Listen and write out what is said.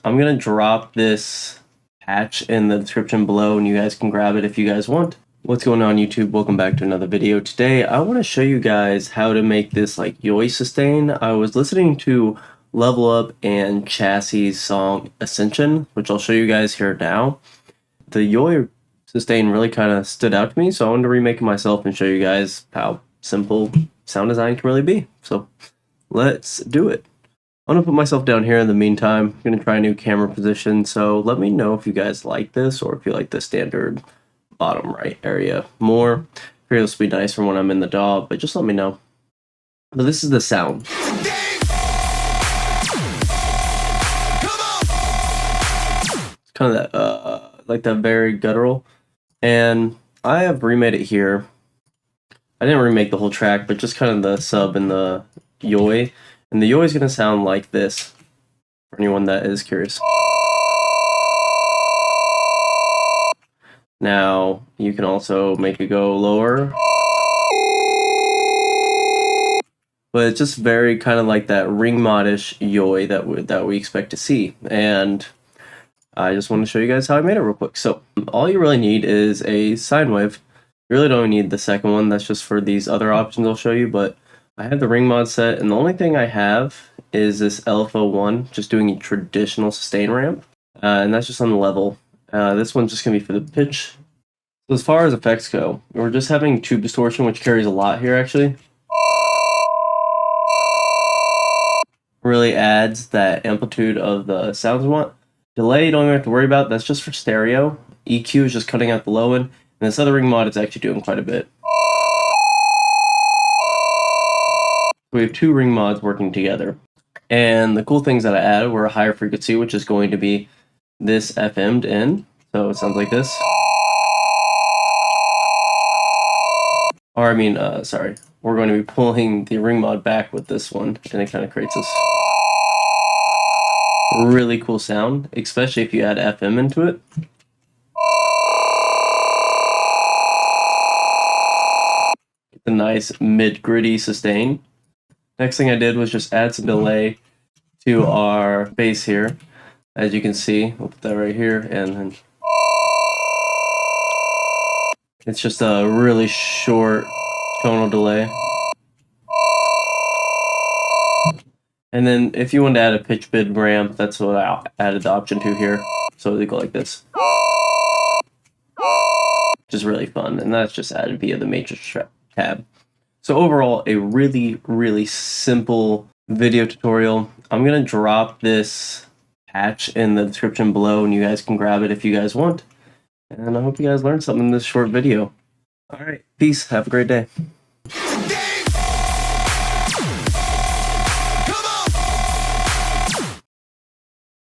I'm gonna drop this patch in the description below and you guys can grab it if you guys want. What's going on YouTube? Welcome back to another video. Today I want to show you guys how to make this like YOI sustain. I was listening to Level Up and Chassi's song Ascension, which I'll show you guys here now. The YOI sustain really kind of stood out to me, so I wanted to remake it myself and show you guys how simple sound design can really be. So let's do it. I'm going to put myself down here in the meantime. I'm going to try a new camera position, so let me know if you guys like this or if you like the standard bottom right area more. I figure this will be nice for when I'm in the DAW, but just let me know. But this is the sound. It's kind of that, like that very guttural. And I have remade it here. I didn't remake the whole track, but just kind of the sub and the YOI. And the YOI is going to sound like this, for anyone that is curious. Now, you can also make it go lower. But it's just very kind of like that ring modish YOI that we expect to see. And I just want to show you guys how I made it real quick. So, all you really need is a sine wave. You really don't need the second one. That's just for these other options I'll show you. But I have the ring mod set, and the only thing I have is this LFO1, just doing a traditional sustain ramp. And that's just on the level. This one's just going to be for the pitch. So as far as effects go, we're just having tube distortion, which carries a lot here actually. Really adds that amplitude of the sounds we want. Delay, you don't even have to worry about. That's just for stereo. EQ is just cutting out the low end. And this other ring mod is actually doing quite a bit. We have two ring mods working together. And the cool things that I added were a higher frequency, which is going to be this FM'd in. So it sounds like this. Or I mean, sorry. We're going to be pulling the ring mod back with this one, and it kind of creates this really cool sound, especially if you add FM into it. It's a nice mid-gritty sustain. Next thing I did was just add some delay to our bass here. As you can see, we'll put that right here, and then it's just a really short tonal delay. And then if you want to add a pitch bend ramp, that's what I added the option to here. So they go like this. Which is really fun, and that's just added via the matrix tab. So overall, a really, really simple video tutorial. I'm going to drop this patch in the description below, and you guys can grab it if you guys want. And I hope you guys learned something in this short video. Alright, peace. Have a great day.